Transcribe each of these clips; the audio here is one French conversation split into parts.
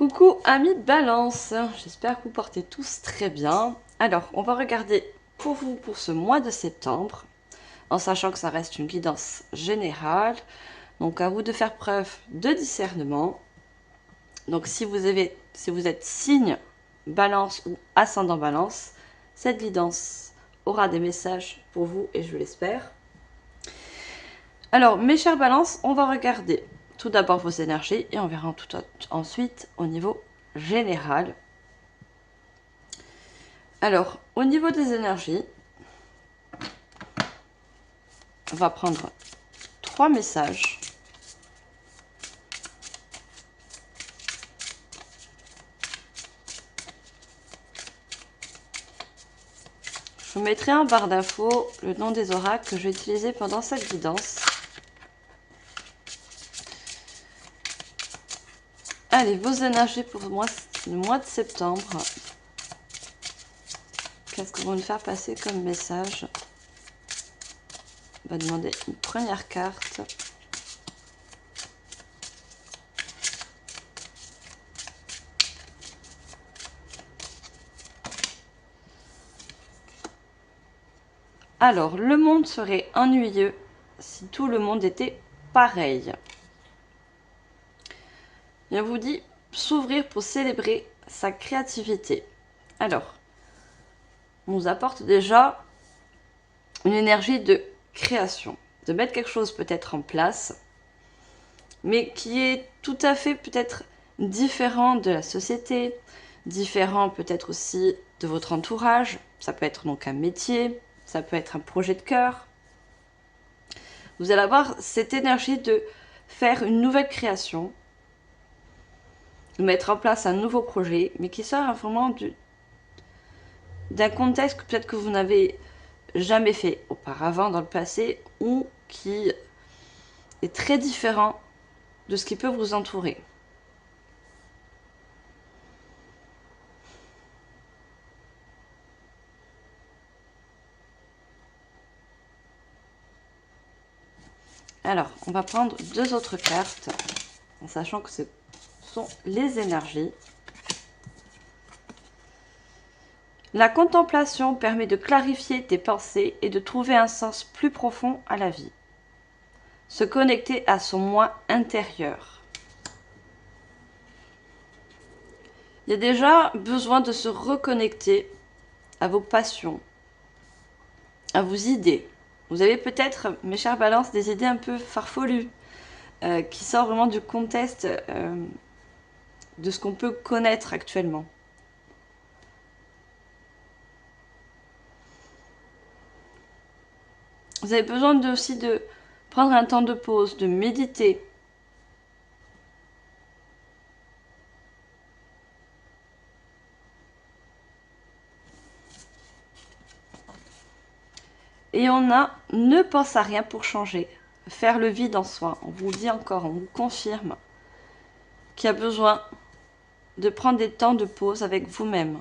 Coucou amis Balance, j'espère que vous portez tous très bien. Alors, on va regarder pour vous pour ce mois de septembre, en sachant que ça reste une guidance générale. Donc à vous de faire preuve de discernement. Donc si vous êtes signe Balance ou ascendant Balance, cette guidance aura des messages pour vous et je l'espère. Alors mes chers Balances, on va regarder tout d'abord vos énergies et on verra ensuite au niveau général. Alors, au niveau des énergies, on va prendre 3 messages. Je vous mettrai en barre d'infos le nom des oracles que je vais utiliser pendant cette guidance. Allez, vos énergies pour le mois de septembre. Qu'est-ce qu'on va nous faire passer comme message? On va demander une première carte. Alors, le monde serait ennuyeux si tout le monde était pareil. Et on vous dit s'ouvrir pour célébrer sa créativité. Alors, on nous apporte déjà une énergie de création, de mettre quelque chose peut-être en place, mais qui est tout à fait peut-être différent de la société, différent peut-être aussi de votre entourage. Ça peut être donc un métier, ça peut être un projet de cœur. Vous allez avoir cette énergie de faire une nouvelle création, de mettre en place un nouveau projet, mais qui sort vraiment d'un contexte que peut-être que vous n'avez jamais fait auparavant dans le passé ou qui est très différent de ce qui peut vous entourer. Alors, on va prendre 2 autres cartes, en sachant que ce sont les énergies. La contemplation permet de clarifier tes pensées et de trouver un sens plus profond à la vie. Se connecter à son moi intérieur. Il y a déjà besoin de se reconnecter à vos passions, à vos idées. Vous avez peut-être, mes chers balances, des idées un peu farfelues, qui sortent vraiment du contexte de ce qu'on peut connaître actuellement. Vous avez besoin aussi de prendre un temps de pause, de méditer. Et on a ne pense à rien pour changer, faire le vide en soi. On vous dit encore, on vous confirme qu'il y a besoin de prendre des temps de pause avec vous-même.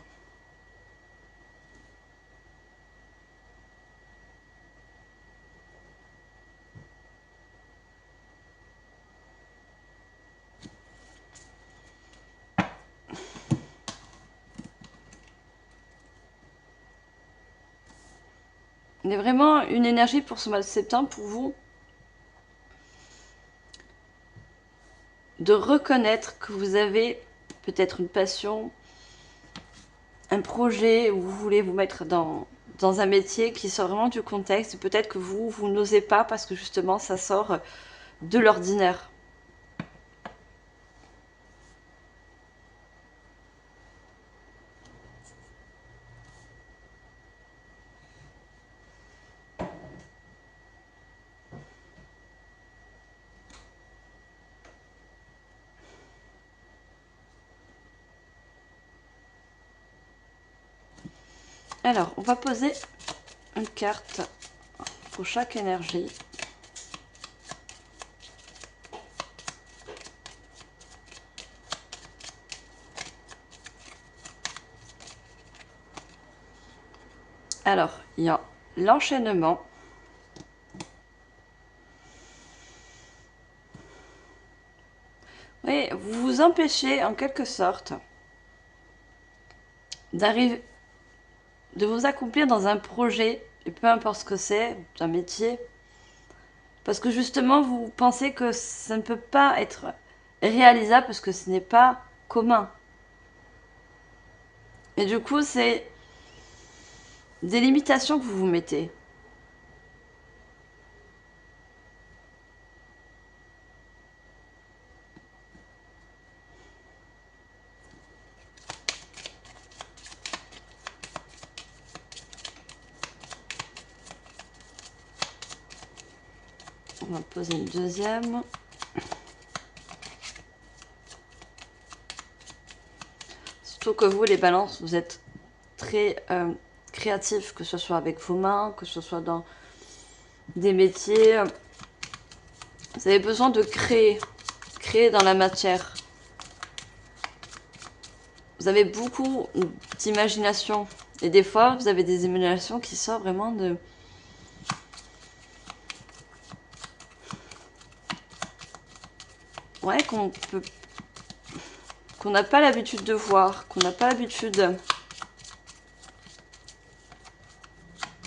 Il y a vraiment une énergie pour ce mois de septembre pour vous de reconnaître que vous avez peut-être une passion, un projet où vous voulez vous mettre dans un métier qui sort vraiment du contexte. Peut-être que vous n'osez pas parce que justement ça sort de l'ordinaire. Alors, on va poser une carte pour chaque énergie. Alors, il y a l'enchaînement. Oui, vous vous vous empêcher en quelque sorte d'arriver, de vous accomplir dans un projet, et peu importe ce que c'est, un métier, parce que justement vous pensez que ça ne peut pas être réalisable parce que ce n'est pas commun. Et du coup, c'est des limitations que vous vous mettez. On va poser une deuxième. Surtout que vous, les balances, vous êtes très créatifs, que ce soit avec vos mains, que ce soit dans des métiers. Vous avez besoin de créer dans la matière. Vous avez beaucoup d'imagination. Et des fois, vous avez des imaginations qui sortent vraiment de... Ouais, qu'on n'a pas l'habitude de voir, qu'on n'a pas l'habitude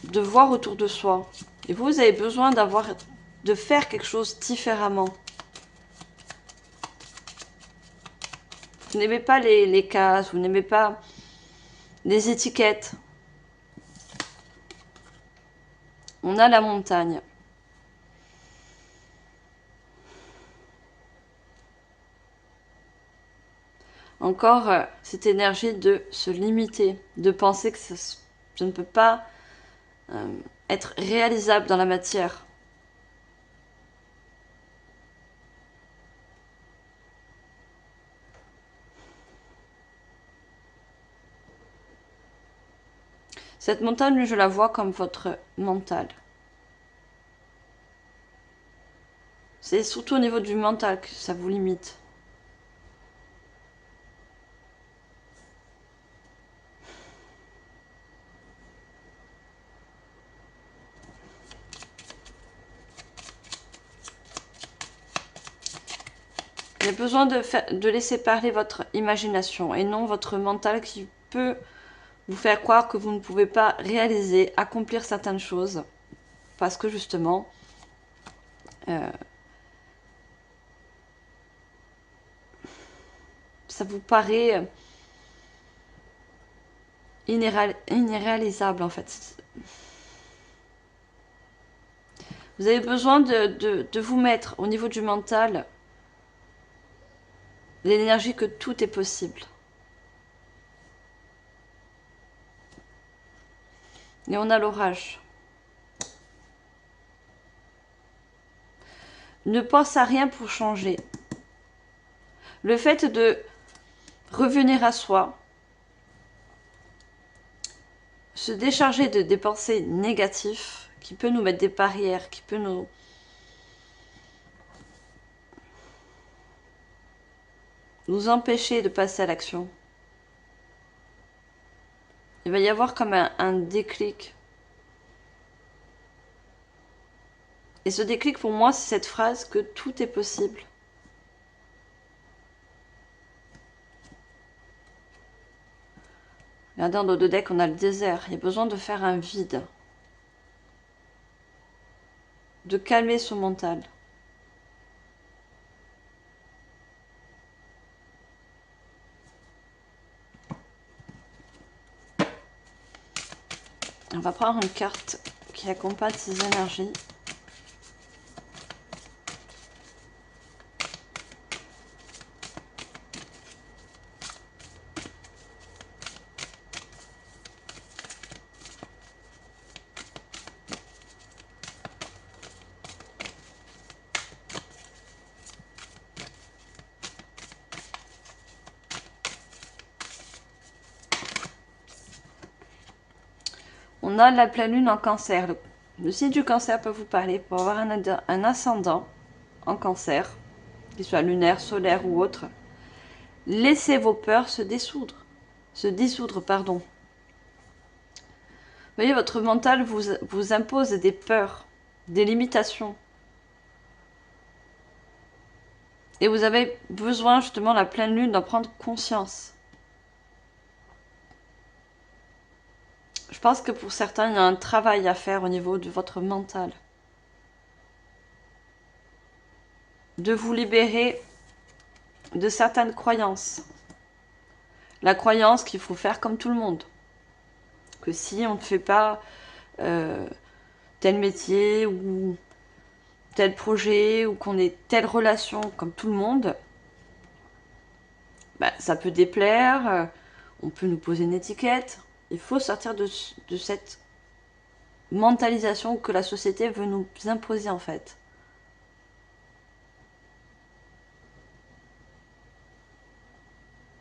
de voir autour de soi. Et vous avez besoin de faire quelque chose différemment. Vous n'aimez pas les cases, vous n'aimez pas les étiquettes. On a la montagne. Encore cette énergie de se limiter, de penser que ça ne peut pas être réalisable dans la matière. Cette montagne, je la vois comme votre mental. C'est surtout au niveau du mental que ça vous limite. Il y a besoin de laisser parler votre imagination et non votre mental qui peut vous faire croire que vous ne pouvez pas réaliser, accomplir certaines choses. Parce que justement, ça vous paraît irréalisable en fait. Vous avez besoin de vous mettre au niveau du mental l'énergie que tout est possible. Et on a l'orage. Ne pense à rien pour changer. Le fait de revenir à soi, se décharger de des pensées négatives qui peut nous mettre des barrières, qui peut nous empêcher de passer à l'action. Il va y avoir comme un déclic. Et ce déclic pour moi, c'est cette phrase que tout est possible. Regardez en dos de deck, on a le désert. Il y a besoin de faire un vide. De calmer son mental. On va prendre une carte qui accompagne ces énergies. On a la pleine lune en cancer. Le signe du cancer peut vous parler pour avoir un ascendant en cancer, qu'il soit lunaire, solaire ou autre. Laissez vos peurs se dissoudre. Pardon. Vous voyez, votre mental vous impose des peurs, des limitations. Et vous avez besoin justement la pleine lune d'en prendre conscience. Je pense que pour certains, il y a un travail à faire au niveau de votre mental. De vous libérer de certaines croyances. La croyance qu'il faut faire comme tout le monde. Que si on ne fait pas tel métier ou tel projet ou qu'on ait telle relation comme tout le monde, bah, ça peut déplaire, on peut nous poser une étiquette. Il faut sortir de cette mentalisation que la société veut nous imposer en fait.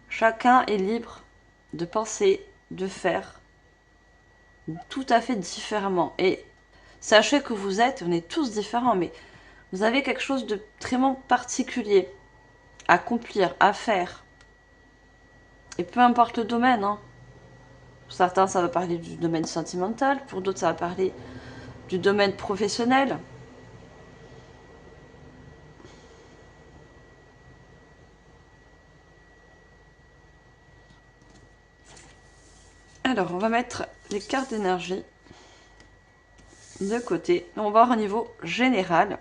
Chacun est libre de penser, de faire tout à fait différemment. Et sachez que on est tous différents, mais vous avez quelque chose de vraiment particulier à accomplir, à faire. Et peu importe le domaine, hein. Pour certains, ça va parler du domaine sentimental, pour d'autres, ça va parler du domaine professionnel. Alors, on va mettre les cartes d'énergie de côté. On va voir au niveau général.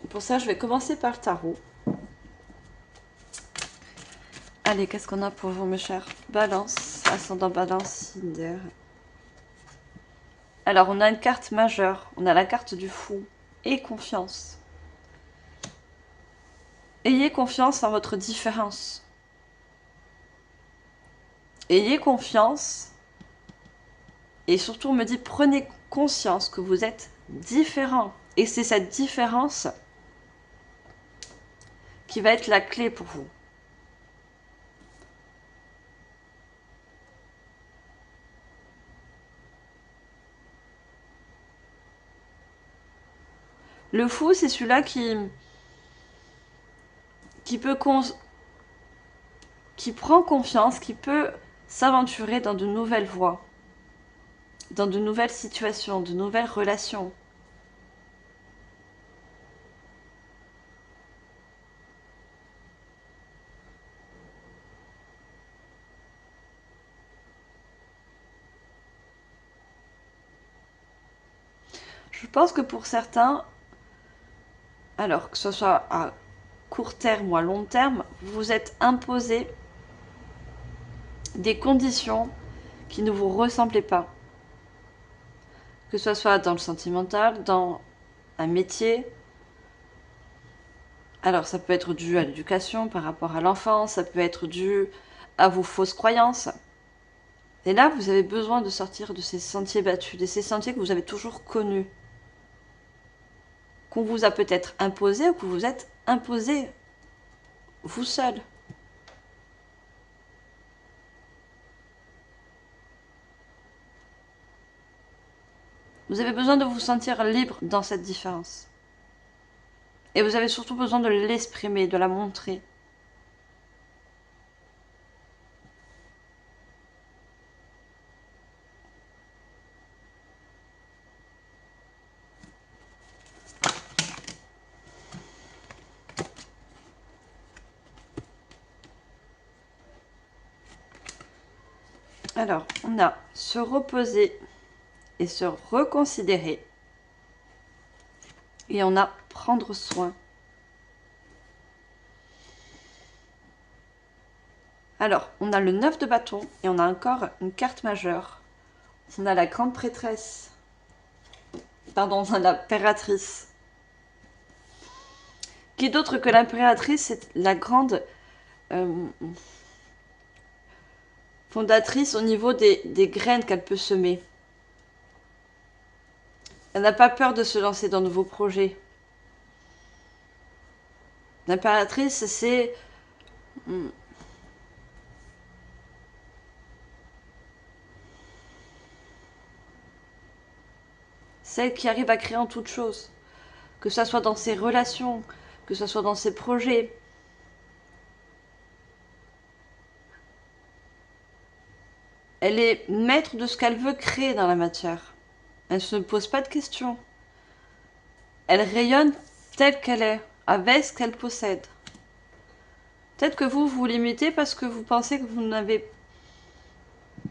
Pour ça, je vais commencer par le tarot. Allez, qu'est-ce qu'on a pour vous, mes chers? Balance, ascendant balance, cinder. Alors, on a une carte majeure. On a la carte du fou et confiance. Ayez confiance en votre différence. Ayez confiance. Et surtout, on me dit, prenez conscience que vous êtes différent. Et c'est cette différence qui va être la clé pour vous. Le fou, c'est celui-là qui prend confiance, qui peut s'aventurer dans de nouvelles voies, dans de nouvelles situations, de nouvelles relations. Je pense que pour certains, alors que ce soit à court terme ou à long terme, vous vous êtes imposé des conditions qui ne vous ressemblaient pas. Que ce soit dans le sentimental, dans un métier. Alors ça peut être dû à l'éducation par rapport à l'enfance, ça peut être dû à vos fausses croyances. Et là, vous avez besoin de sortir de ces sentiers battus, de ces sentiers que vous avez toujours connus. Qu'on vous a peut-être imposé ou que vous êtes imposé vous seul. Vous avez besoin de vous sentir libre dans cette différence. Et vous avez surtout besoin de l'exprimer, de la montrer. Alors, on a se reposer et se reconsidérer. Et on a prendre soin. Alors, on a le 9 de bâton et on a encore une carte majeure. On a la grande prêtresse. Pardon, on a l'impératrice. Qui est d'autre que l'impératrice, c'est la grande fondatrice au niveau des graines qu'elle peut semer. Elle n'a pas peur de se lancer dans de nouveaux projets. L'impératrice, c'est celle qui arrive à créer en toute chose. Que ce soit dans ses relations, que ce soit dans ses projets. Elle est maître de ce qu'elle veut créer dans la matière. Elle ne se pose pas de questions. elle rayonne telle qu'elle est, avec ce qu'elle possède. Peut-être que vous vous limitez parce que vous pensez que vous n'avez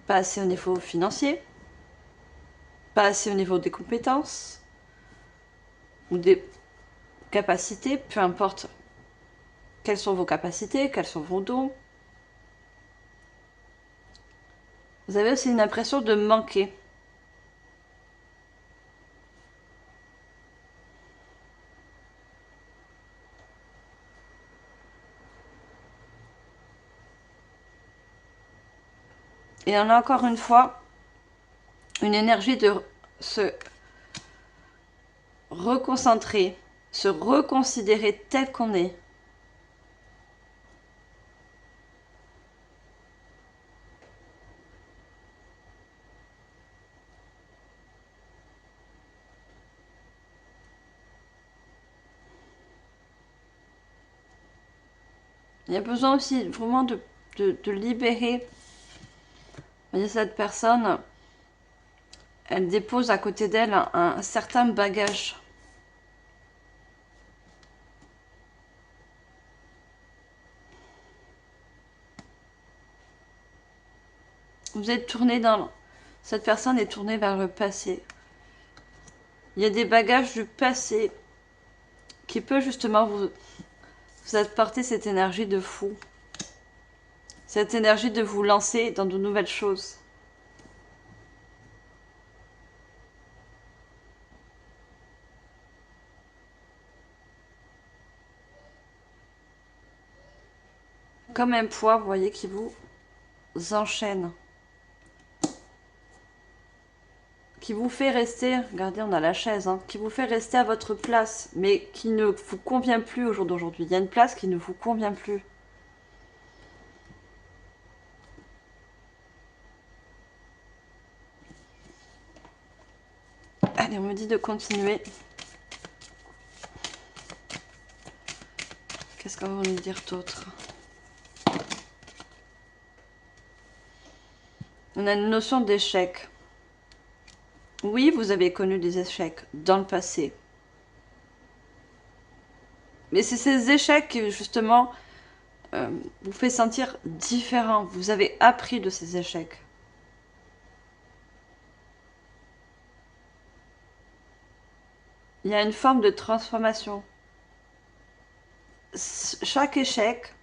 pas assez au niveau financier, pas assez au niveau des compétences ou des capacités, peu importe quelles sont vos capacités, quels sont vos dons. Vous avez aussi une impression de manquer. Et on a encore une fois une énergie de se reconcentrer, se reconsidérer tel qu'on est. Il y a besoin aussi vraiment de libérer. Vous voyez, cette personne, elle dépose à côté d'elle un certain bagage. Vous êtes tourné dans... Cette personne est tournée vers le passé. Il y a des bagages du passé qui peut justement vous apporter cette énergie de fou. Cette énergie de vous lancer dans de nouvelles choses. Comme un poids, vous voyez, qui vous enchaîne. Qui vous fait rester, regardez, on a la chaise, hein, qui vous fait rester à votre place, mais qui ne vous convient plus au jour d'aujourd'hui. Il y a une place qui ne vous convient plus. Allez, on me dit de continuer. Qu'est-ce qu'on va nous dire d'autre? On a une notion d'échec. Oui, vous avez connu des échecs dans le passé. Mais c'est ces échecs qui, justement, vous fait sentir différent. Vous avez appris de ces échecs. Il y a une forme de transformation. Chaque échec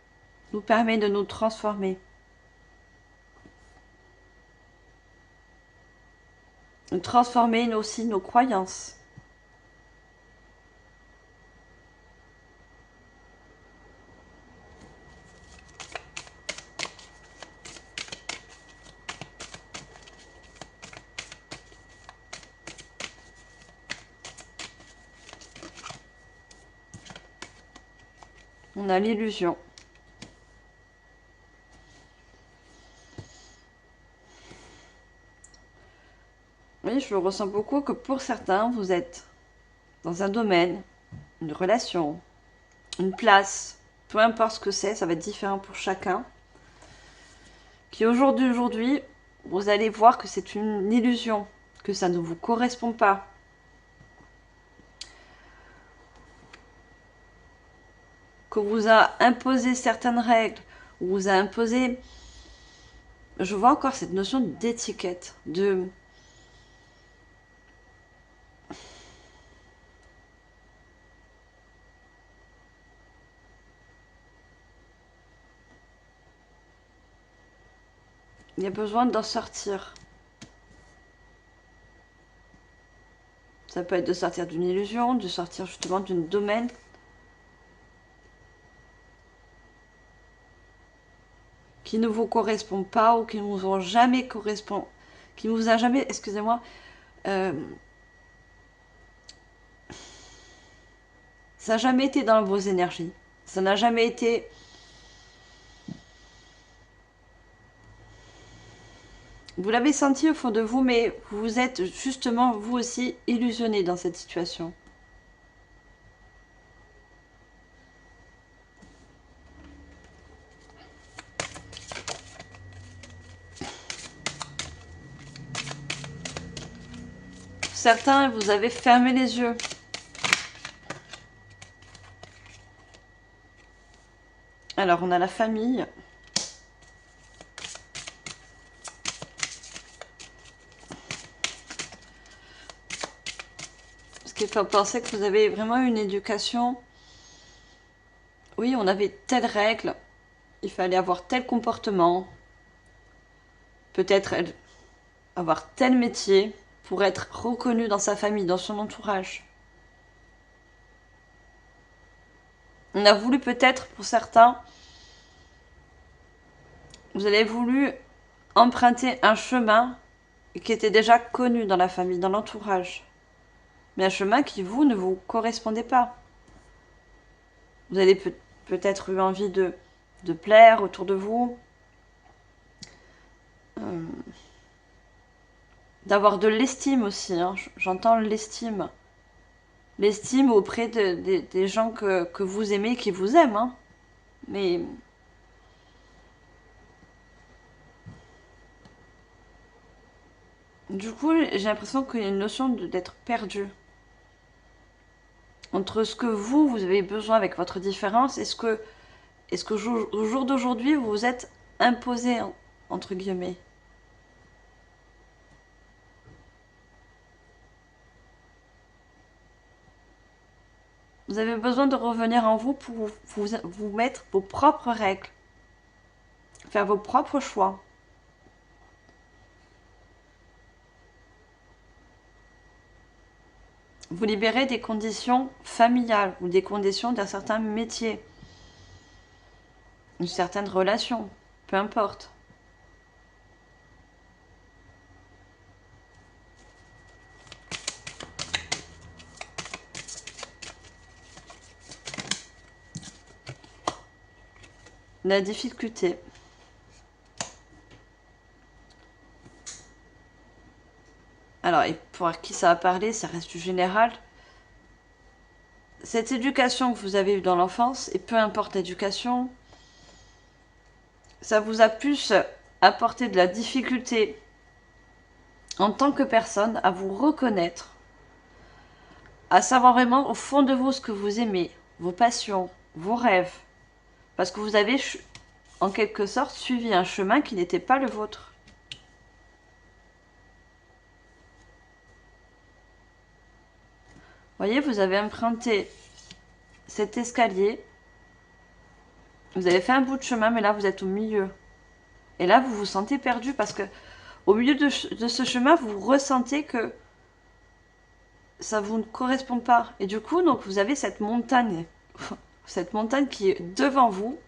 nous permet de nous transformer. De transformer aussi nos croyances. On a l'illusion. Oui, je le ressens beaucoup que pour certains, vous êtes dans un domaine, une relation, une place, peu importe ce que c'est, ça va être différent pour chacun. Qui aujourd'hui, vous allez voir que c'est une illusion, que ça ne vous correspond pas. Qu'on vous a imposé certaines règles, ou vous a imposé... Je vois encore cette notion d'étiquette, de... Il y a besoin d'en sortir. Ça peut être de sortir d'une illusion, de sortir justement d'un domaine qui ne vous correspond pas ou qui ne vous ont jamais correspond, qui ne vous a jamais, excusez-moi, ça n'a jamais été dans vos énergies. Ça n'a jamais été... Vous l'avez senti au fond de vous, mais vous êtes justement, vous aussi, illusionné dans cette situation. Certains, vous avez fermé les yeux. Alors, on a la famille. Parce qu'il faut penser que vous avez vraiment une éducation. Oui, on avait telle règle. Il fallait avoir tel comportement. Peut-être avoir tel métier pour être reconnu dans sa famille, dans son entourage. On a voulu peut-être, pour certains, vous avez voulu emprunter un chemin qui était déjà connu dans la famille, dans l'entourage. Mais un chemin qui, vous, ne vous correspondait pas. Vous avez peut-être eu envie de plaire autour de vous, d'avoir de l'estime aussi, hein. J'entends l'estime. L'estime auprès des gens que vous aimez, qui vous aiment, hein. Mais du coup, j'ai l'impression qu'il y a une notion d'être perdu. Entre ce que vous avez besoin avec votre différence et ce que au jour d'aujourd'hui, vous vous êtes imposé, entre guillemets. Vous avez besoin de revenir en vous pour vous mettre vos propres règles, faire vos propres choix. Vous libérer des conditions familiales ou des conditions d'un certain métier, une certaine relation, peu importe. La difficulté. Alors, et pour qui ça va parler, ça reste du général. Cette éducation que vous avez eue dans l'enfance, et peu importe l'éducation, ça vous a plus apporté de la difficulté en tant que personne à vous reconnaître, à savoir vraiment au fond de vous ce que vous aimez, vos passions, vos rêves. Parce que vous avez, en quelque sorte, suivi un chemin qui n'était pas le vôtre. Voyez, vous avez emprunté cet escalier. Vous avez fait un bout de chemin, mais là, vous êtes au milieu. Et là, vous vous sentez perdu parce que au milieu de ce chemin, vous ressentez que ça vous ne correspond pas. Et du coup, donc, vous avez cette montagne qui est devant vous.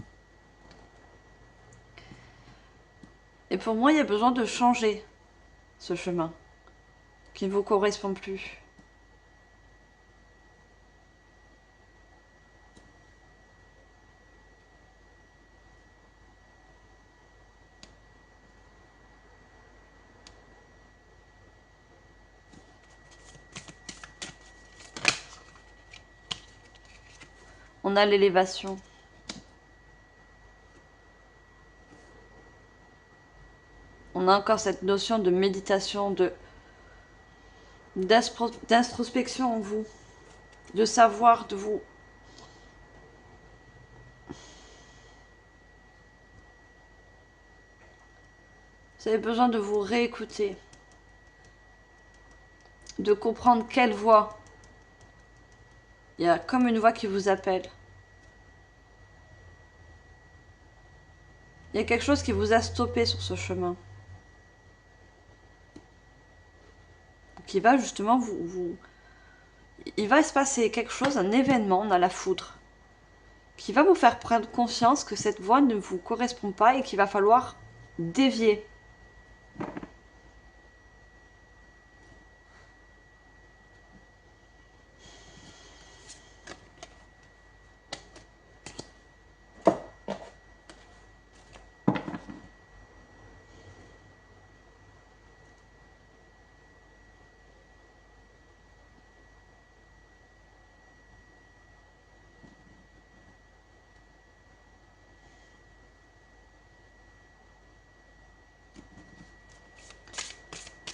Et pour moi, il y a besoin de changer ce chemin qui ne vous correspond plus. On a l'élévation. On a encore cette notion de méditation, d'introspection en vous, de savoir de vous. Vous avez besoin de vous réécouter, de comprendre quelle voix. Il y a comme une voix qui vous appelle. Il y a quelque chose qui vous a stoppé sur ce chemin. Qui va justement il va se passer quelque chose, un événement, on a la foudre, qui va vous faire prendre conscience que cette voie ne vous correspond pas et qu'il va falloir dévier.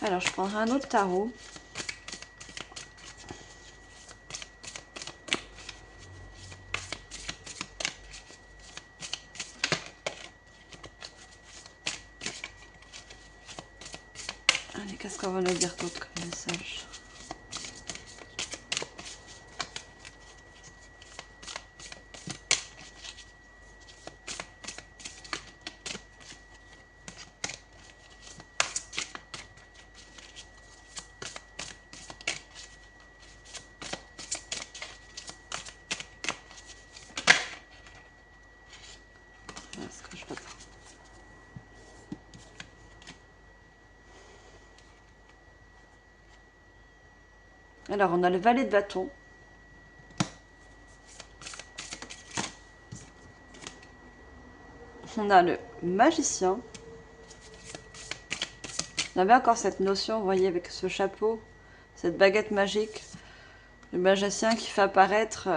Alors, je prendrai un autre tarot. Qu'est-ce qu'on va nous dire d'autre comme message? Est-ce que je peux pas? Alors, on a le valet de bâton. On a le magicien. On avait encore cette notion, vous voyez, avec ce chapeau, cette baguette magique. Le magicien qui fait apparaître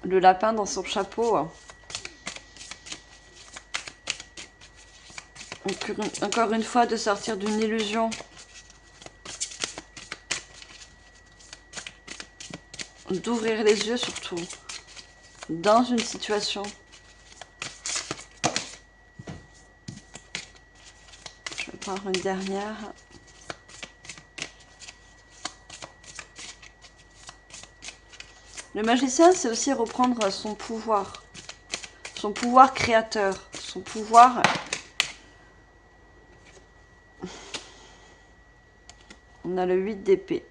le lapin dans son chapeau. Encore une fois, de sortir d'une illusion. D'ouvrir les yeux surtout. Dans une situation. Je vais prendre une dernière. Le magicien, c'est aussi reprendre son pouvoir créateur, son pouvoir. On a le 8 d'épée.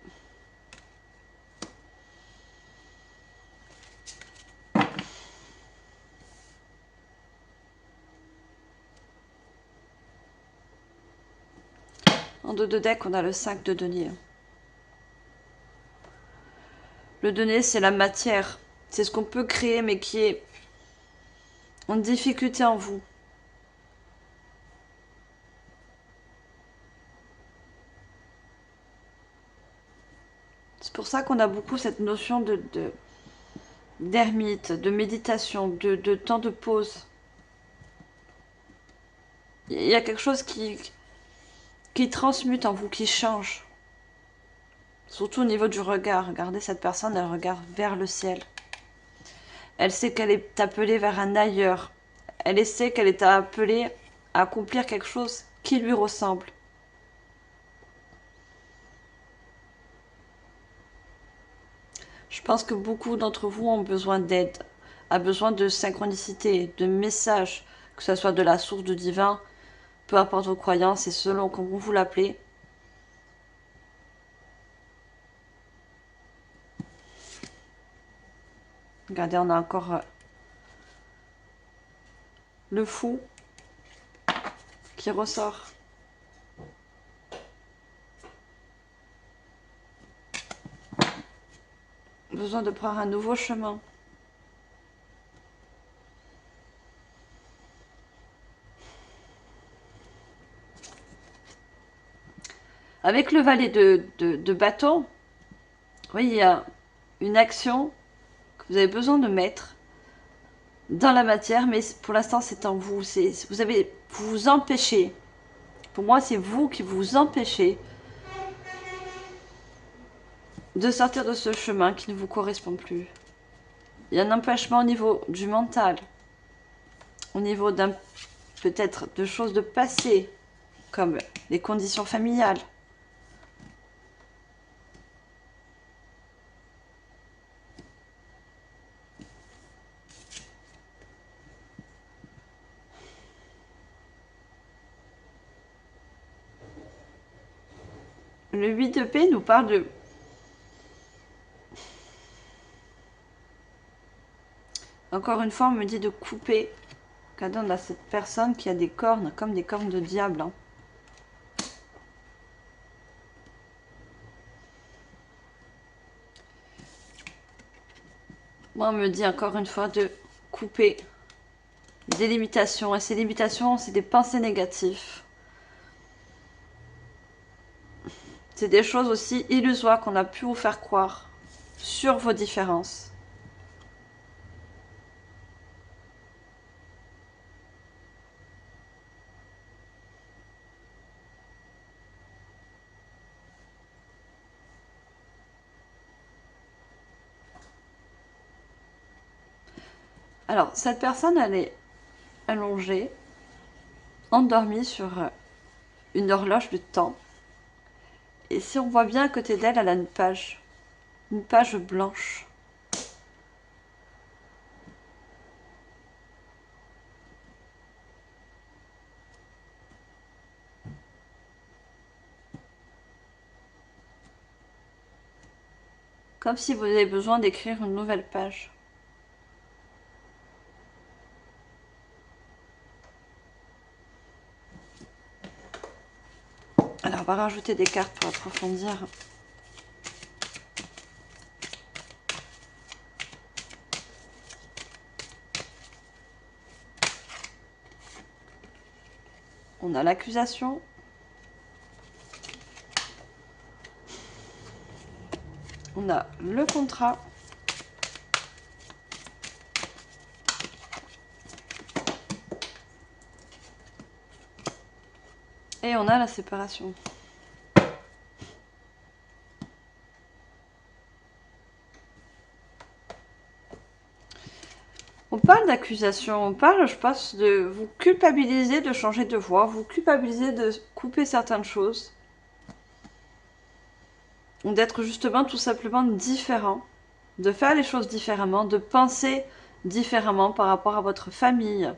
En dos de deck, on a le 5 de denier. Le denier, c'est la matière. C'est ce qu'on peut créer, mais qui est en difficulté en vous. C'est pour ça qu'on a beaucoup cette notion d'ermite, de méditation, de temps de pause. Il y a quelque chose qui transmute en vous, qui change. Surtout au niveau du regard. Regardez cette personne, elle regarde vers le ciel. Elle sait qu'elle est appelée vers un ailleurs. Elle sait qu'elle est appelée à accomplir quelque chose qui lui ressemble. Je pense que beaucoup d'entre vous ont besoin d'aide, ont besoin de synchronicité, de messages, que ce soit de la source du divin, peu importe vos croyances et selon comment vous l'appelez. Regardez, on a encore le fou qui ressort. Besoin de prendre un nouveau chemin. Avec le valet de bâton, oui, il y a une action que vous avez besoin de mettre dans la matière, mais pour l'instant c'est en vous. Vous vous empêchez. Pour moi, c'est vous qui vous empêchez de sortir de ce chemin qui ne vous correspond plus. Il y a un empêchement au niveau du mental, au niveau d'un peut-être de choses de passé, comme les conditions familiales. Le 8 de paix nous parle de... Encore une fois, on me dit de couper. Regardez, on a cette personne qui a des cornes, comme des cornes de diable. Hein. Moi, on me dit encore une fois de couper des limitations. Et ces limitations, c'est des pensées négatives. C'est des choses aussi illusoires qu'on a pu vous faire croire sur vos différences. Alors, cette personne, elle est allongée, endormie sur une horloge de temps. Et si on voit bien à côté d'elle, elle a une page blanche. Comme si vous avez besoin d'écrire une nouvelle page. Alors, on va rajouter des cartes pour approfondir. On a l'accusation. On a le contrat. Et on a la séparation. On parle d'accusation, on parle, je pense, de vous culpabiliser de changer de voie, vous culpabiliser de couper certaines choses. Ou d'être justement tout simplement différent, de faire les choses différemment, de penser différemment par rapport à votre famille.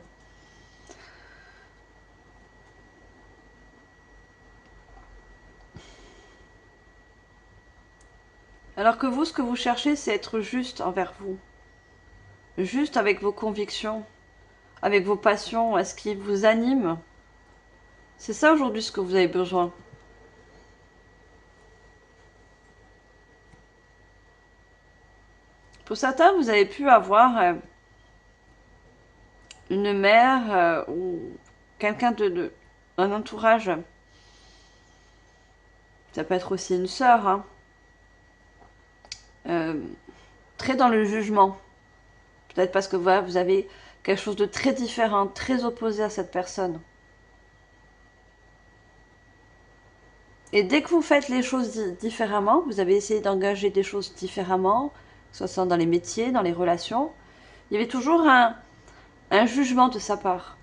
Alors que vous, ce que vous cherchez, c'est être juste envers vous. Juste avec vos convictions, avec vos passions, est-ce qui vous anime? C'est ça aujourd'hui ce que vous avez besoin. Pour certains, vous avez pu avoir une mère ou quelqu'un un entourage. Ça peut être aussi une sœur, hein, très dans le jugement. Peut-être parce que voilà, vous avez quelque chose de très différent, très opposé à cette personne. Et dès que vous faites les choses différemment, vous avez essayé d'engager des choses différemment, que ce soit dans les métiers, dans les relations, il y avait toujours un jugement de sa part.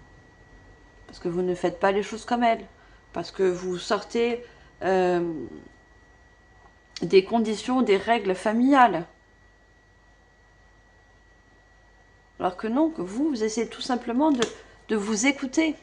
Parce que vous ne faites pas les choses comme elle. Parce que vous sortez des conditions, des règles familiales. Alors que non, que vous essayez tout simplement de vous écouter.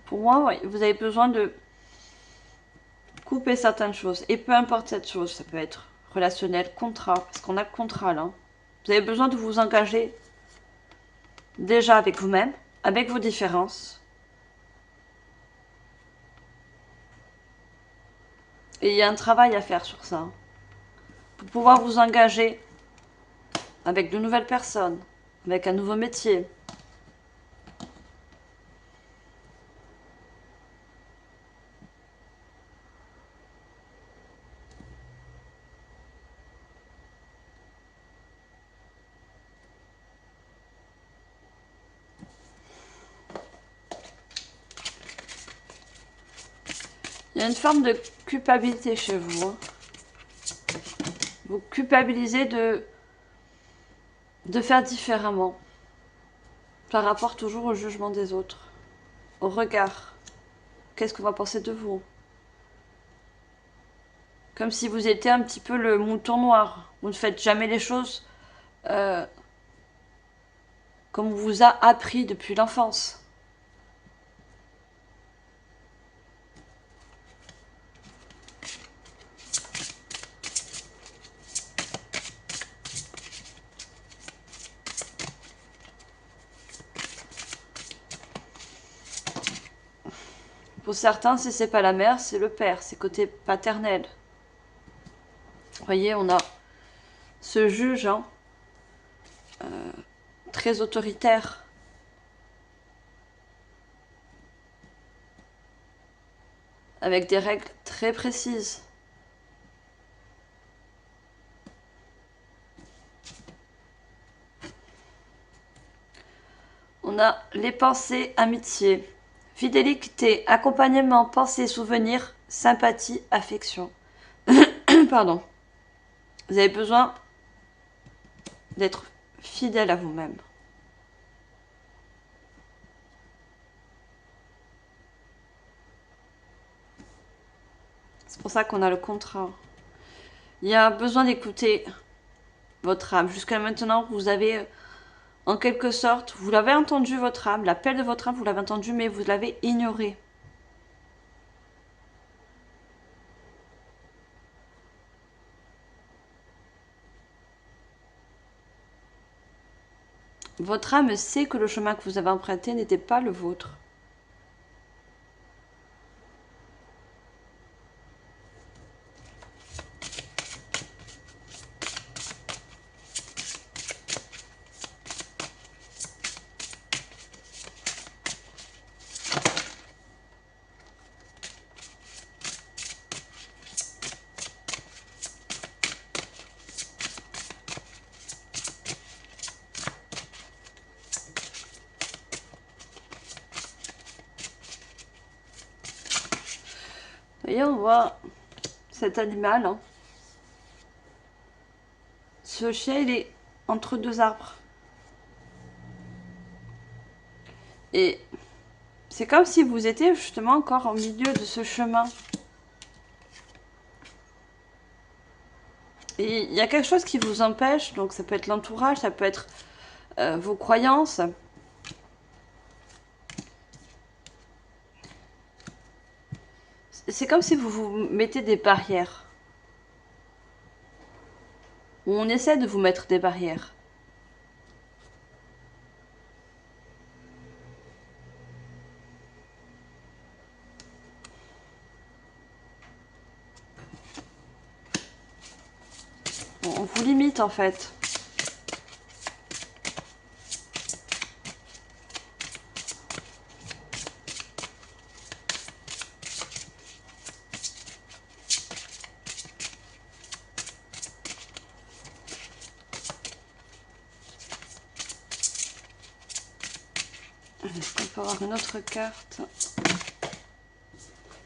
Pour moi, oui, vous avez besoin de couper certaines choses. Et peu importe cette chose, ça peut être relationnel, contrat, parce qu'on a le contrat là. Vous avez besoin de vous engager déjà avec vous-même, avec vos différences. Et il y a un travail à faire sur ça. Pour pouvoir vous engager avec de nouvelles personnes, avec un nouveau métier. Il y a une forme de culpabilité chez vous. Hein. Vous culpabilisez de faire différemment. Par rapport toujours au jugement des autres. Au regard. Qu'est-ce qu'on va penser de vous? Comme si vous étiez un petit peu le mouton noir. Vous ne faites jamais les choses comme on vous a appris depuis l'enfance. Pour certains, si c'est pas la mère, c'est le père, c'est côté paternel. Vous voyez, on a ce juge hein, très autoritaire. Avec des règles très précises. On a les pensées, amitié, fidélité, accompagnement, pensée, souvenir, sympathie, affection. Pardon. Vous avez besoin d'être fidèle à vous-même. C'est pour ça qu'on a le contrat. Il y a besoin d'écouter votre âme. Jusqu'à maintenant, vous avez, en quelque sorte, vous l'avez entendu, votre âme, l'appel de votre âme, vous l'avez entendu, mais vous l'avez ignoré. Votre âme sait que le chemin que vous avez emprunté n'était pas le vôtre. Et on voit cet animal. Hein. Ce chien, il est entre deux arbres. Et c'est comme si vous étiez justement encore au milieu de ce chemin. Et il y a quelque chose qui vous empêche, donc ça peut être l'entourage, ça peut être vos croyances. C'est comme si vous vous mettez des barrières. Ou on essaie de vous mettre des barrières. On vous limite en fait. Est-ce qu'on peut avoir une autre carte?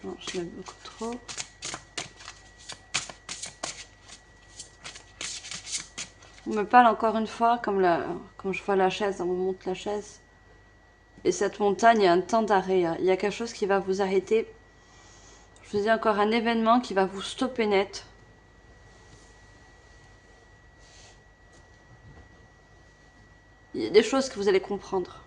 Non, je mets beaucoup trop. On me parle encore une fois, comme je vois la chaise, on me montre la chaise. Et cette montagne, il y a un temps d'arrêt. Il y a quelque chose qui va vous arrêter. Je vous dis encore un événement qui va vous stopper net. Il y a des choses que vous allez comprendre.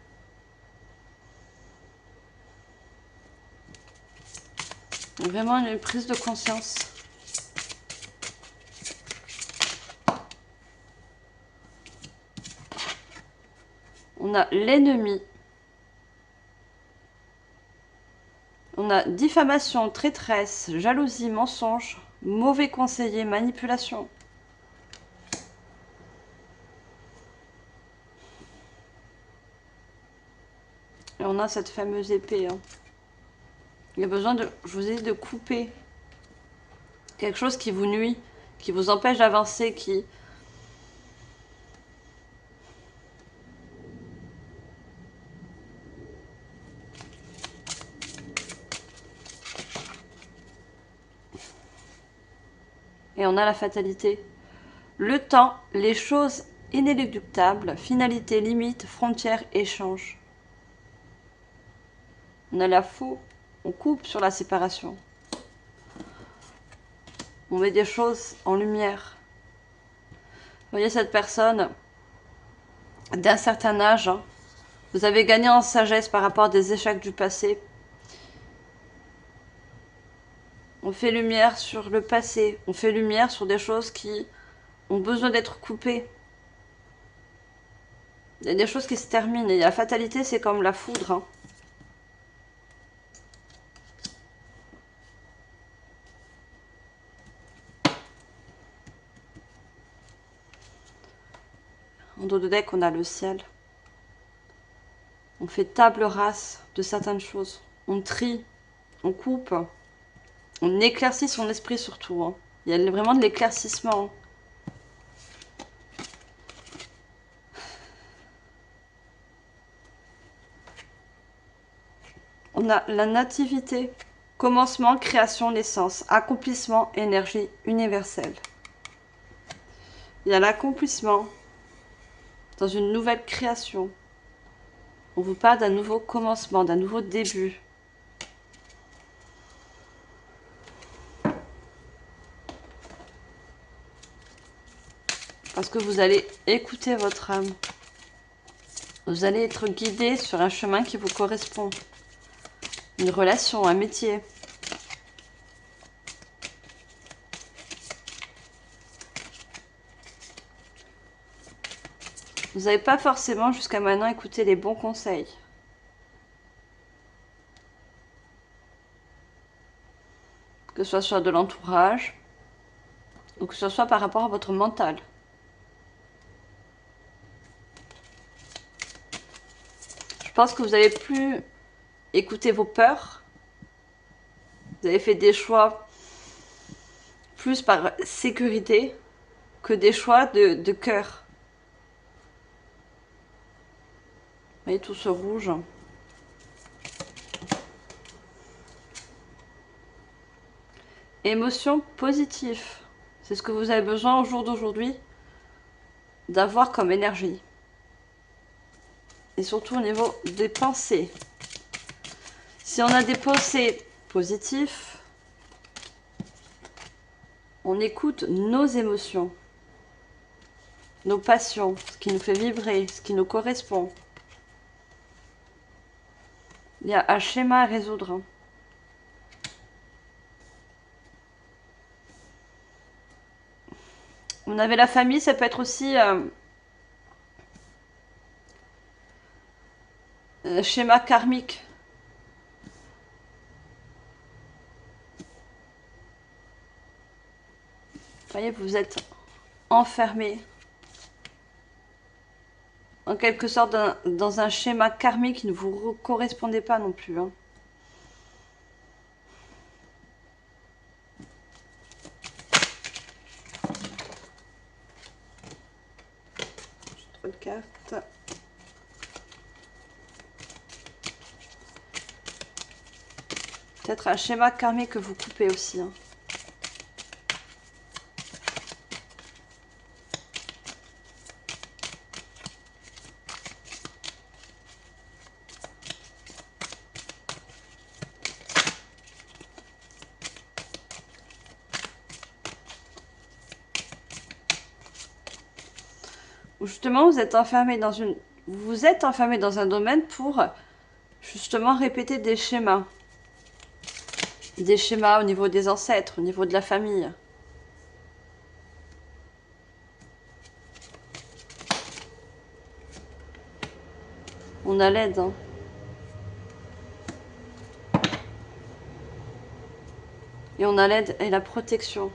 Vraiment une prise de conscience. On a l'ennemi. On a diffamation, traîtresse, jalousie, mensonge, mauvais conseiller, manipulation. Et on a cette fameuse épée. Hein. Il y a besoin de, je vous ai dit, de couper quelque chose qui vous nuit, qui vous empêche d'avancer, qui... Et on a la fatalité. Le temps, les choses inéluctables, finalité, limite, frontière, échange. On a la faux, on coupe sur la séparation. On met des choses en lumière. Vous voyez cette personne d'un certain âge, hein, vous avez gagné en sagesse par rapport à des échecs du passé. On fait lumière sur le passé, on fait lumière sur des choses qui ont besoin d'être coupées. Il y a des choses qui se terminent et la fatalité, c'est comme la foudre. Hein. En dos de deck, on a le ciel. On fait table rase de certaines choses. On trie, on coupe, on éclaircit son esprit surtout. Hein. Il y a vraiment de l'éclaircissement. on a la nativité, commencement, création, naissance, accomplissement, énergie universelle. Il y a l'accomplissement dans une nouvelle création. On vous parle d'un nouveau commencement, d'un nouveau début. Parce que vous allez écouter votre âme. Vous allez être guidé sur un chemin qui vous correspond. Une relation, un métier. Vous n'avez pas forcément jusqu'à maintenant écouté les bons conseils. Que ce soit de l'entourage ou que ce soit par rapport à votre mental. Je pense que vous avez plus écouté vos peurs. Vous avez fait des choix plus par sécurité que des choix de cœur. Vous voyez tout ce rouge. Émotion positive. C'est ce que vous avez besoin au jour d'aujourd'hui d'avoir comme énergie. Et surtout au niveau des pensées. Si on a des pensées positives, on écoute nos émotions, nos passions, ce qui nous fait vibrer, ce qui nous correspond. Il y a un schéma à résoudre. On avait la famille, ça peut être aussi schéma karmique. Vous voyez, vous êtes enfermé en quelque sorte dans un schéma karmique qui ne vous correspondait pas non plus. Hein. Trop de cartes. Peut-être un schéma karmique que vous coupez aussi. Hein. Justement, vous êtes enfermé dans un domaine pour justement répéter des schémas. Des schémas au niveau des ancêtres, au niveau de la famille. On a l'aide. Hein. Et on a l'aide et la protection.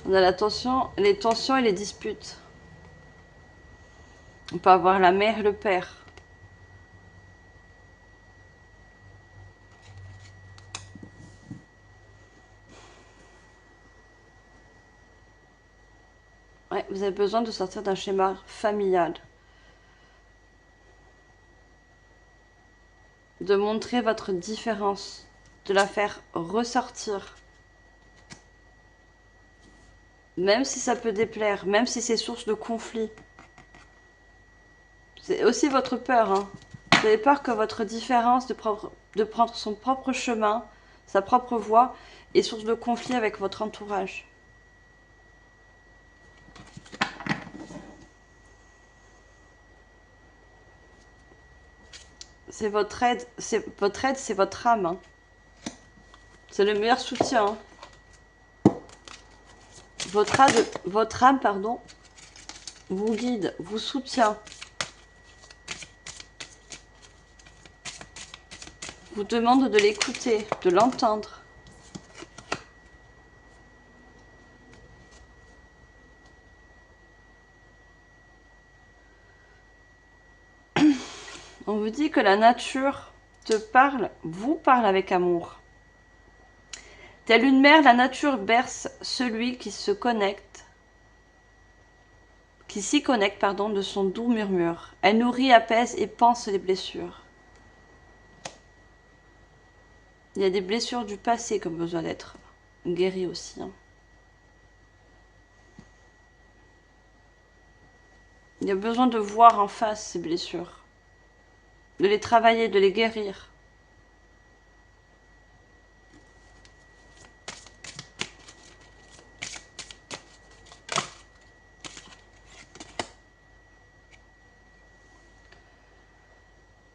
On a la tension, les tensions et les disputes. On peut avoir la mère et le père. Ouais, vous avez besoin de sortir d'un schéma familial. De montrer votre différence. De la faire ressortir. Même si ça peut déplaire, même si c'est source de conflit. C'est aussi votre peur. Hein. Vous avez peur que votre différence de prendre son propre chemin, sa propre voie, est source de conflit avec votre entourage. C'est votre aide, c'est votre âme. Hein. C'est le meilleur soutien. Hein. Votre âme, pardon, vous guide, vous soutient. Vous demande de l'écouter, de l'entendre. On vous dit que la nature te parle, vous parle avec amour. Telle une mère, la nature berce celui qui se connecte qui s'y connecte, pardon, de son doux murmure. Elle nourrit, apaise et panse les blessures. Il y a des blessures du passé qui ont besoin d'être guéries aussi. Hein. Il y a besoin de voir en face ces blessures, de les travailler, de les guérir.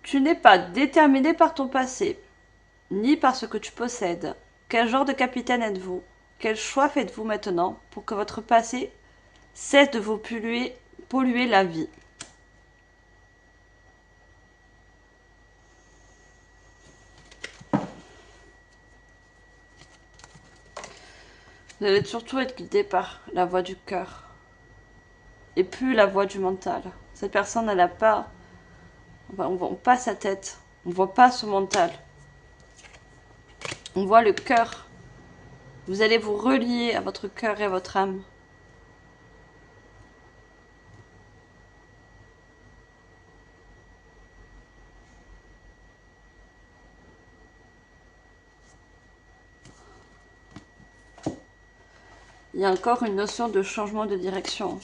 Tu n'es pas déterminé par ton passé, ni par ce que tu possèdes. Quel genre de capitaine êtes-vous? Quel choix faites-vous maintenant pour que votre passé cesse de vous polluer la vie? Vous allez surtout être guidé par la voix du cœur et plus la voix du mental. Cette personne, elle n'a pas... On voit pas sa tête, on voit pas son mental. On voit le cœur. Vous allez vous relier à votre cœur et à votre âme. Il y a encore une notion de changement de direction.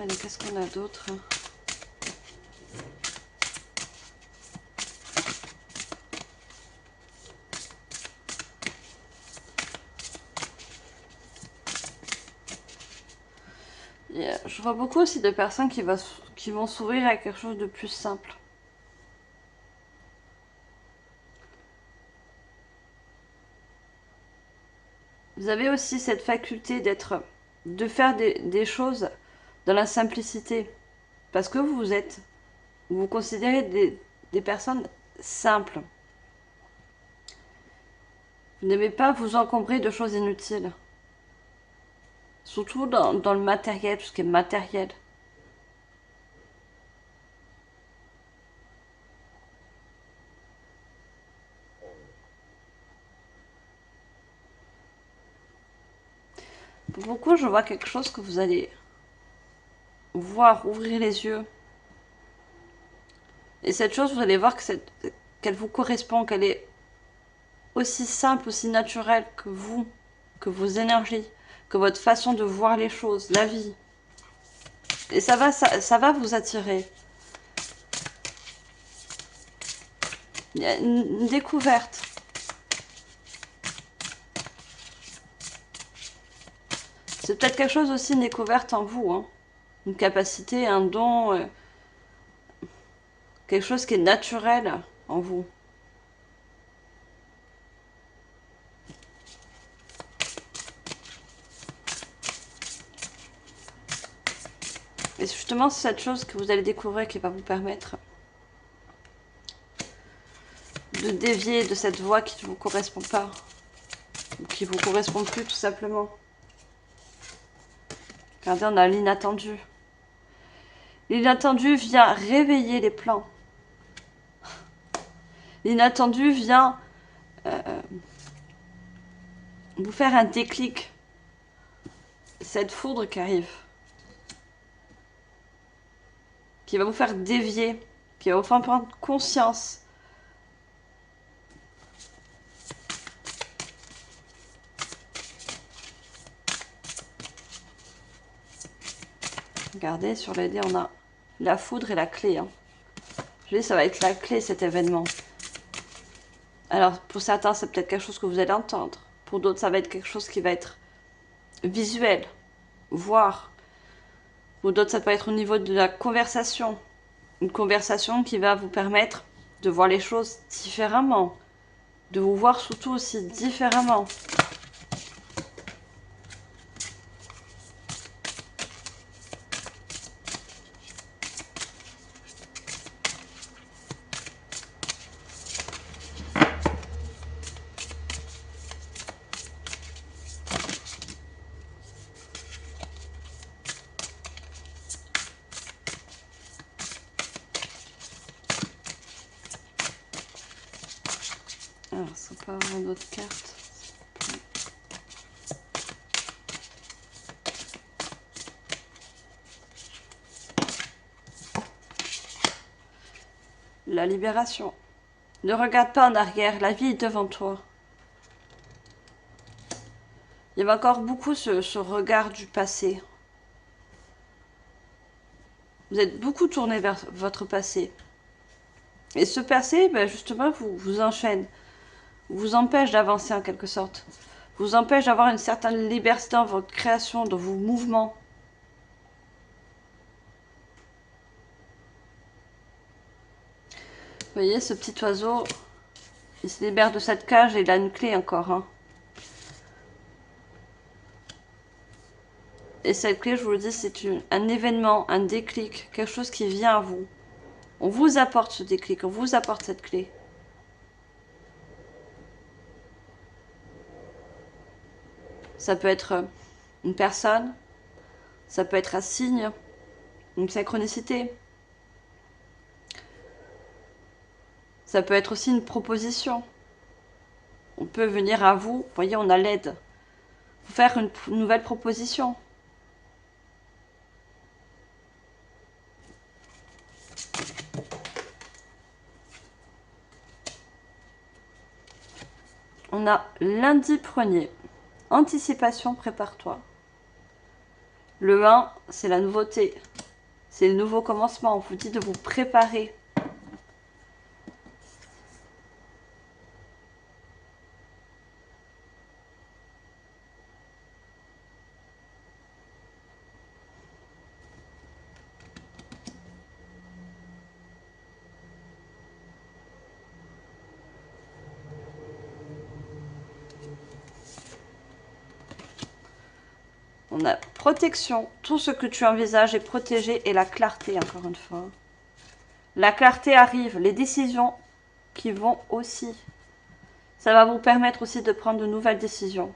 Allez, qu'est-ce qu'on a d'autre? Je vois beaucoup aussi de personnes qui vont s'ouvrir à quelque chose de plus simple. Vous avez aussi cette faculté de faire des choses dans la simplicité. Parce que vous vous considérez des personnes simples. Vous n'aimez pas vous encombrer de choses inutiles. Surtout dans le matériel, tout ce qui est matériel. Pour beaucoup, je vois quelque chose que vous allez voir, ouvrir les yeux. Et cette chose, vous allez voir qu'elle vous correspond, qu'elle est aussi simple, aussi naturelle que vos énergies, que votre façon de voir les choses, la vie. Et ça va vous attirer. Il y a une découverte. C'est peut-être quelque chose aussi, une découverte en vous. Hein. Une capacité, un don, quelque chose qui est naturel en vous. Et c'est justement cette chose que vous allez découvrir qui va vous permettre de dévier de cette voie qui ne vous correspond pas. Ou qui ne vous correspond plus tout simplement. Regardez, on a l'inattendu. L'inattendu vient réveiller les plans. L'inattendu vient vous faire un déclic. Cette foudre qui arrive. Qui va vous faire dévier. Qui va vous faire prendre conscience. Regardez, sur les dés, on a la foudre et la clé. Hein. Je dis, ça va être la clé, cet événement. Alors, pour certains, c'est peut-être quelque chose que vous allez entendre. Pour d'autres, ça va être quelque chose qui va être visuel, voir. Pour d'autres, ça peut être au niveau de la conversation. Une conversation qui va vous permettre de voir les choses différemment. De vous voir surtout aussi différemment. Alors, ça peut avoir d'autres cartes. La libération. Ne regarde pas en arrière, la vie est devant toi. Il y avait encore beaucoup ce regard du passé. Vous êtes beaucoup tourné vers votre passé. Et ce passé, ben justement, vous enchaîne. Vous empêche d'avancer en quelque sorte. Vous empêche d'avoir une certaine liberté dans votre création, dans vos mouvements. Vous voyez, ce petit oiseau, il se libère de cette cage et il a une clé encore. Hein. Et cette clé, je vous le dis, c'est un événement, un déclic, quelque chose qui vient à vous. On vous apporte ce déclic, on vous apporte cette clé. Ça peut être une personne, ça peut être un signe, une synchronicité. Ça peut être aussi une proposition. On peut venir à vous, vous voyez, on a l'aide. Vous faire une nouvelle proposition. On a lundi 1er. Anticipation, prépare-toi. Le 1, c'est la nouveauté. C'est le nouveau commencement. On vous dit de vous préparer. On a protection. Tout ce que tu envisages est protégé et la clarté, encore une fois. La clarté arrive. Les décisions qui vont aussi. Ça va vous permettre aussi de prendre de nouvelles décisions.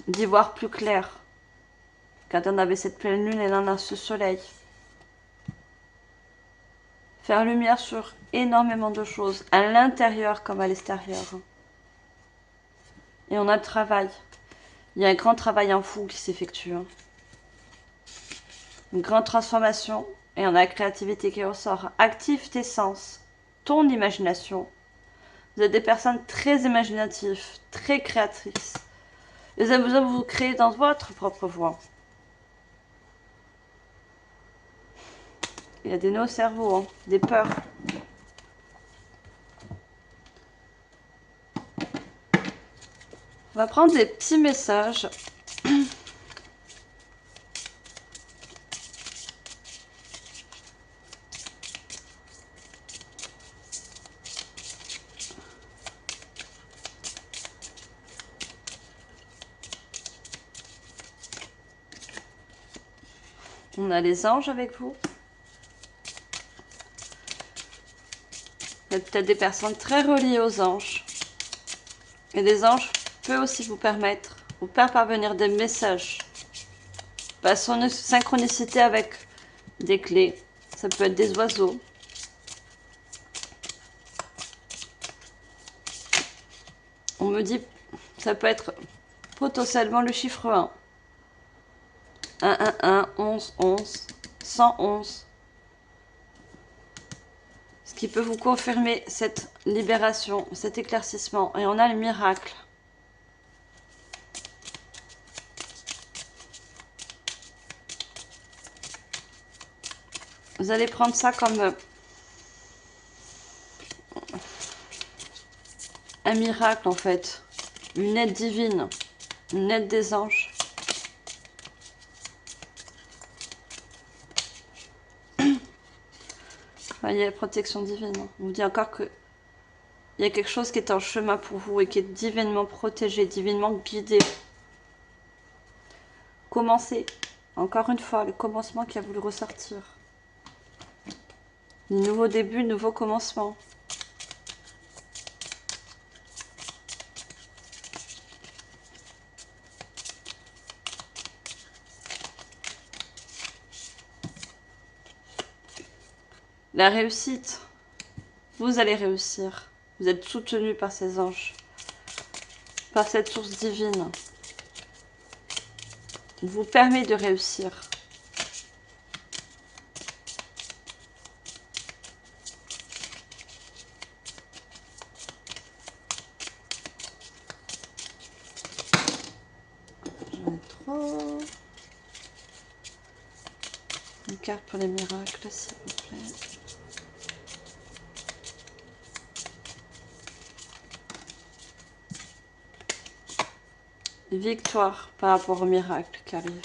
D'y voir plus clair. Quand on avait cette pleine lune et là on a ce soleil. Faire lumière sur énormément de choses, à l'intérieur comme à l'extérieur. Et on a le travail. Il y a un grand travail en vous qui s'effectue. Hein. Une grande transformation. Et on a la créativité qui ressort. Active tes sens, ton imagination. Vous êtes des personnes très imaginatives, très créatrices. Et vous avez besoin de vous créer dans votre propre voie. Il y a des nœuds au cerveau, hein, des peurs. On va prendre des petits messages. On a les anges avec vous. Vous êtes peut-être des personnes très reliées aux anges. Et les anges peuvent aussi vous permettre, vous faire parvenir des messages. Par son synchronicité avec des clés. Ça peut être des oiseaux. On me dit, ça peut être potentiellement le chiffre 1. 111, 11, 11, 111. Ce qui peut vous confirmer cette libération, cet éclaircissement. Et on a le miracle. Vous allez prendre ça comme un miracle en fait. Une aide divine. Une aide des anges. Voyez, protection divine. On vous dit encore que il y a quelque chose qui est en chemin pour vous et qui est divinement protégé, divinement guidé. Commencez. Encore une fois, le commencement qui a voulu ressortir. Nouveau début, nouveau commencement. La réussite. Vous allez réussir. Vous êtes soutenu par ces anges, par cette source divine. Vous permet de réussir. J'en ai trop. Une carte pour les miracles, s'il vous plaît. Victoire par rapport au miracle qui arrive.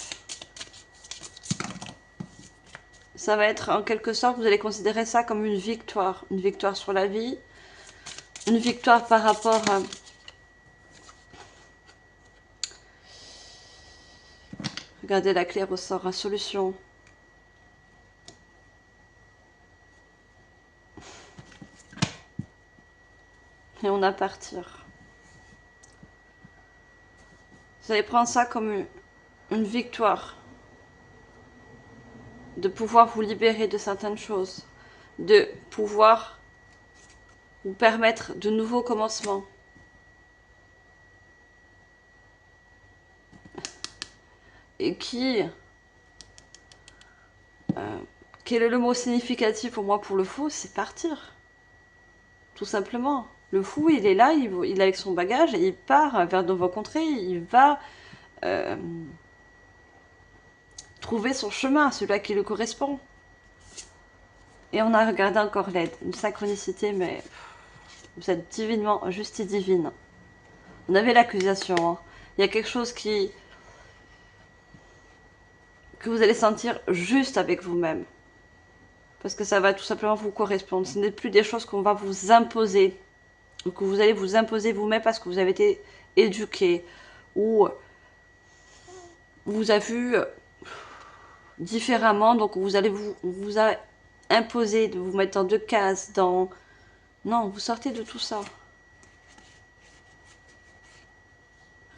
Ça va être en quelque sorte, vous allez considérer ça comme une victoire sur la vie, une victoire par rapport à... Regardez, la clé ressort à solution. Et on a partir. Vous allez prendre ça comme une victoire. De pouvoir vous libérer de certaines choses. De pouvoir vous permettre de nouveaux commencements. Et quel est le mot significatif pour moi pour le fou? C'est partir. Tout simplement. Le fou, il est là, il est avec son bagage et il part vers de vos contrées. Il va trouver son chemin, celui qui lui correspond. Et on a regardé encore l'aide, une synchronicité, mais vous êtes divinement, justice divine. On avait l'accusation. Hein. Il y a quelque chose que vous allez sentir juste avec vous-même. Parce que ça va tout simplement vous correspondre. Ce n'est plus des choses qu'on va vous imposer. Ou que vous allez vous imposer vous-même parce que vous avez été éduqué. Ou vous avez vu différemment. Donc vous allez vous a imposé de vous mettre dans deux cases. Non, vous sortez de tout ça.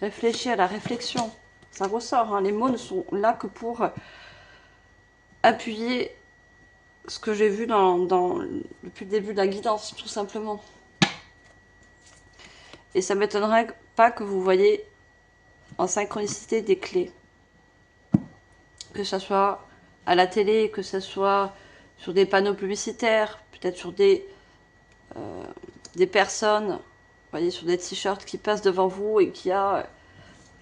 Réfléchir à la réflexion. Ça ressort. Hein. Les mots ne sont là que pour appuyer ce que j'ai vu depuis le début de la guidance, tout simplement. Et ça ne m'étonnerait pas que vous voyez en synchronicité des clés. Que ce soit à la télé, que ce soit sur des panneaux publicitaires, peut-être sur des personnes, vous voyez, sur des t-shirts qui passent devant vous et qui a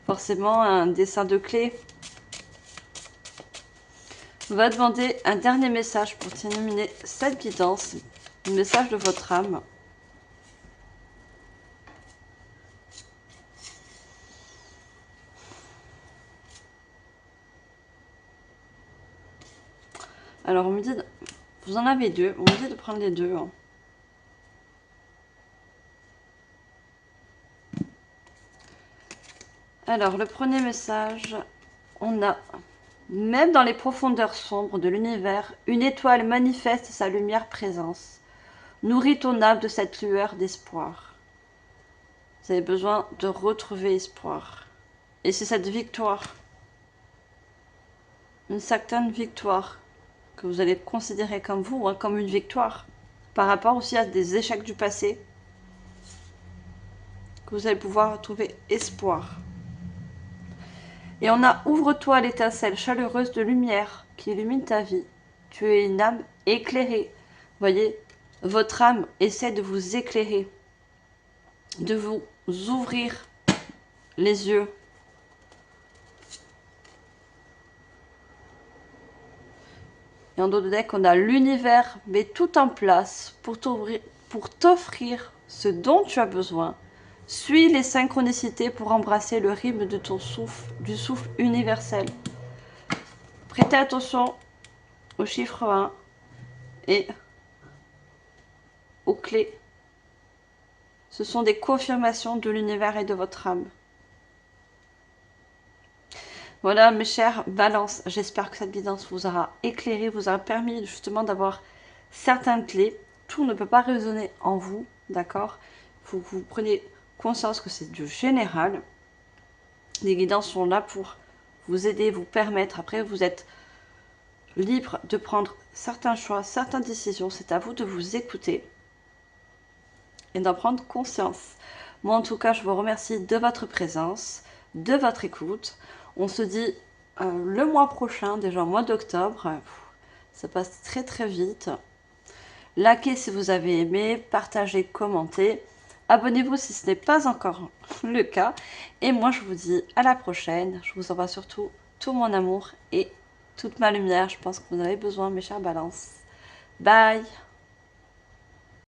forcément un dessin de clé. On va demander un dernier message pour terminer cette guidance, le message de votre âme. Alors on me dit, vous en avez deux, on me dit de prendre les deux. Hein. Alors le premier message, on a... Même dans les profondeurs sombres de l'univers, une étoile manifeste sa lumière présence. Nourris ton âme de cette lueur d'espoir. Vous avez besoin de retrouver espoir. Et c'est cette victoire, une certaine victoire, que vous allez considérer comme vous, hein, comme une victoire, par rapport aussi à des échecs du passé, que vous allez pouvoir trouver espoir. Et on a « Ouvre-toi à l'étincelle chaleureuse de lumière qui illumine ta vie. Tu es une âme éclairée. » Vous voyez, votre âme essaie de vous éclairer, de vous ouvrir les yeux. Et en dos de deck, on a l'univers met tout en place pour t'offrir ce dont tu as besoin. Suis les synchronicités pour embrasser le rythme de ton souffle, du souffle universel. Prêtez attention au chiffre 1 et aux clés. Ce sont des confirmations de l'univers et de votre âme. Voilà mes chers balances, j'espère que cette guidance vous aura éclairé, vous aura permis justement d'avoir certaines clés. Tout ne peut pas résonner en vous, d'accord? Il faut que vous preniez conscience que c'est du général. Les guidances sont là pour vous aider, vous permettre. Après, vous êtes libre de prendre certains choix, certaines décisions. C'est à vous de vous écouter. et d'en prendre conscience. Moi, en tout cas, je vous remercie de votre présence, de votre écoute. On se dit le mois prochain, déjà au mois d'octobre. Ça passe très très vite. Likez si vous avez aimé, partagez, commentez. Abonnez-vous si ce n'est pas encore le cas. Et moi, je vous dis à la prochaine. Je vous envoie surtout tout mon amour et toute ma lumière. Je pense que vous en avez besoin, mes chers balances. Bye!